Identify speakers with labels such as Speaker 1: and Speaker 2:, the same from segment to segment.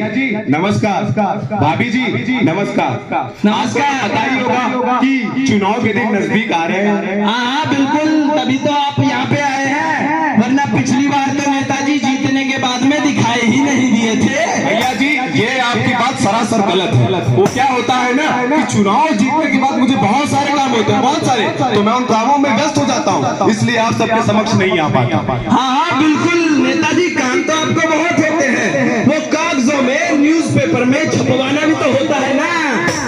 Speaker 1: नमस्कार। भाभी जी नमस्कार।
Speaker 2: नमस्कार।
Speaker 1: पता ही होगा कि चुनाव के दिन नजदीक आ रहे हैं।
Speaker 2: हाँ बिल्कुल, तभी तो आप यहाँ पे आए हैं, वरना पिछली बार तो नेताजी जीतने के बाद में दिखाई ही नहीं दिए थे।
Speaker 1: भैया जी ये आपकी बात सरासर गलत है। वो क्या होता है ना कि चुनाव जीतने के बाद मुझे बहुत सारे काम होते हैं, बहुत सारे, तो मैं उन कामों में व्यस्त हो जाता हूँ, इसलिए आप सबके समक्ष नहीं आ पाता।
Speaker 2: हाँ बिल्कुल नेताजी, काम तो आपको बहुत होते हैं, वो कागजों में न्यूज़पेपर में छपवाना भी तो होता है ना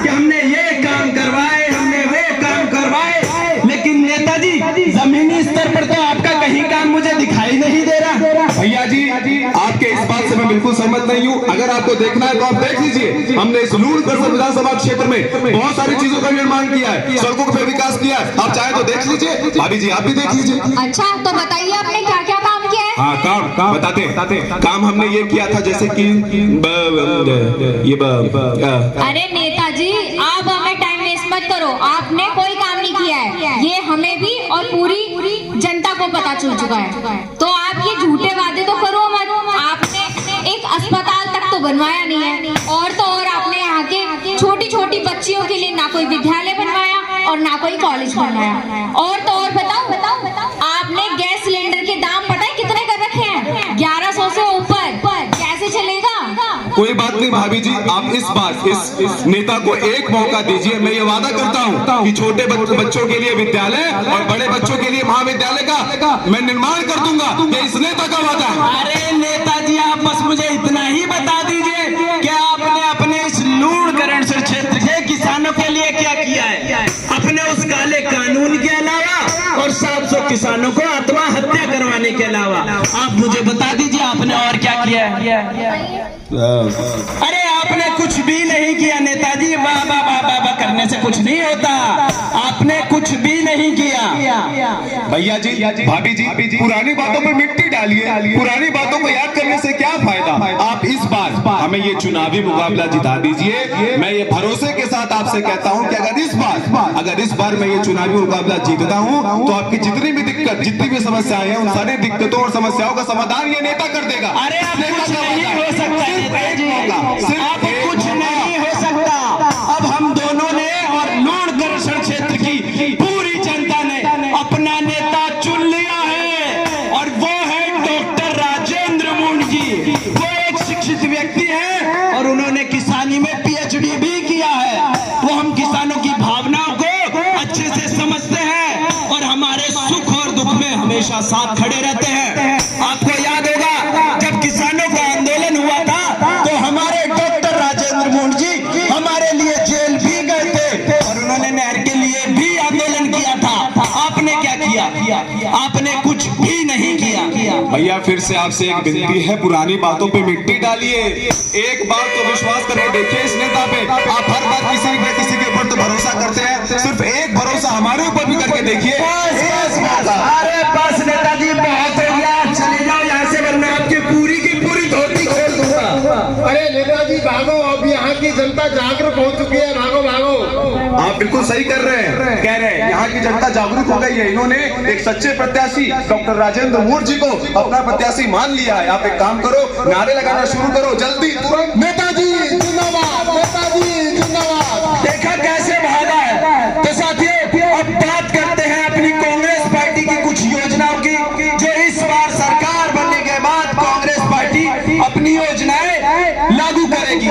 Speaker 2: कि हमने ये काम करवाए, हमने वे काम करवाए, लेकिन नेताजी जमीनी स्तर पर तो आपका कहीं काम मुझे दिखाई नहीं दे रहा।
Speaker 1: भैया जी आपके इस बात से मैं बिल्कुल सहमत नहीं हूँ। अगर आपको देखना है तो आप देख लीजिए, हमने इस लूणगढ़ विधानसभा क्षेत्र में बहुत सारी चीजों का निर्माण किया है, सड़कों का विकास किया है। आप चाहे तो देख लीजिए, भाभी जी आप भी देख लीजिए।
Speaker 3: अच्छा तो बताइए आपने क्या क्या काम किया है?
Speaker 1: हाँ काम बताते काम हमने ये किया था, जैसे कि
Speaker 3: अरे नेताजी आप हमें टाइम वेस्ट मत करो, आपने कोई काम नहीं किया है, ये हमें भी और पूरी जनता को पता चल चुका है। तो आप ये झूठे वादे तो करो मत। आपने एक अस्पताल तक तो बनवाया नहीं है, और तो और आपने यहाँ के छोटी छोटी बच्चियों के लिए ना कोई विद्यालय बनवाया और ना कोई कॉलेज बनवाया। और तो और बताओ आपने गैस सिलेंडर के दाम पता है कितने कर रखे हैं? 1100 से ऊपर। कैसे चलेगा?
Speaker 1: कोई बात नहीं भाभी जी, आप इस बार इस नेता को एक मौका दीजिए। मैं ये वादा करता हूँ कि छोटे बच्चों के लिए विद्यालय और बड़े बच्चों के लिए महाविद्यालय का मैं निर्माण कर दूंगा। ये इस नेता का वादा है।
Speaker 2: अरे नेताजी आप बस मुझे इतना ही बता दीजिए कि आपने अपने इस लूणगढ़ क्षेत्र के किसानों के लिए क्या किया है, अपने उस काले कानून के अलावा और 700 किसानों को आत्महत्या करवाने के अलावा आप मुझे बता दीजिए आपने और क्या किया है? अरे आपने कुछ भी नहीं किया नेताजी, वाह वाह वाह वाह वाह करने से कुछ नहीं होता, आपने कुछ भी नहीं किया।
Speaker 1: भैया जी भाभी जी पुरानी बातों पे मिट्टी डालिए, पुरानी बातों को याद करने से क्या फायदा। आप इस बार हमें ये चुनावी मुकाबला जिता दीजिए। मैं ये भरोसे के साथ आपसे कहता हूँ कि अगर इस बार मैं ये चुनावी मुकाबला जीतता हूँ तो आपकी जितनी भी दिक्कत, जितनी भी समस्याएं हैं, उन सारी दिक्कतों और समस्याओं का समाधान ये नेता कर देगा।
Speaker 2: अरे आप कुछ नहीं हो सकता नेताजी, आप कुछ नहीं हो सकता। अब हम दोनों ने और लूणगढ़ क्षेत्र की पूरी जनता ने अपना नेता चुन लिया है, और वो है डॉक्टर राजेंद्र मूण जी। वो एक शिक्षित व्यक्ति है और उन्होंने किसानी में PhD भी किया है। वो हम किसानों की भावनाओं को अच्छे से समझते हैं और हमारे सुख और दुख में हमेशा साथ खड़े रहते हैं। आपको याद होगा जब किसानों का आंदोलन हुआ था तो हमारे डॉक्टर राजेंद्र मूण जी हमारे लिए जेल भी गए थे और उन्होंने नहर के लिए भी आंदोलन किया था। आपने क्या किया? आपने कुछ भी नहीं किया।
Speaker 1: भैया फिर से आपसे एक विनती है, पुरानी बातों पे मिट्टी डालिए। एक बार तो विश्वास करके देखिए इस नेता पे। आप हर बार किसी के ऊपर तो भरोसा करते हैं, सिर्फ एक भरोसा हमारे ऊपर भी करके देखिए।
Speaker 2: अरे बस नेताजी बहुत हो गया, चले जाओ यहाँ से, वरना आपकी पूरी की पूरी धोती खोल दूंगा।
Speaker 4: अरे नेताजी भागो, अब यहाँ की जनता जागरूक हो चुकी है, भागो भागो।
Speaker 1: आप बिल्कुल सही कर रहे हैं, कह रहे हैं यहाँ की जनता जागरूक हो गई है। इन्होंने एक सच्चे प्रत्याशी डॉक्टर राजेंद्र मूण जी को अपना प्रत्याशी मान लिया है। आप एक काम करो, नारे लगाना शुरू करो जल्दी, तुरंत।
Speaker 4: नेताजी जिंदाबाद, नेताजी जिंदाबाद।
Speaker 2: देखा कैसे भागा है। तो साथियों अब बात करते हैं अपनी कांग्रेस पार्टी की कुछ योजनाओं की, जो इस बार सरकार बनने के बाद कांग्रेस पार्टी अपनी योजनाएं लागू करेगी।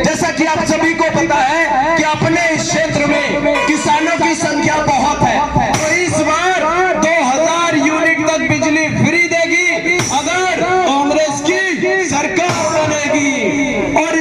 Speaker 2: जैसा कि आप सभी को पता है कि अपने इस क्षेत्र में किसानों की संख्या बहुत है, तो इस बार 2000 यूनिट तक बिजली फ्री देगी अगर कांग्रेस की सरकार बनेगी। और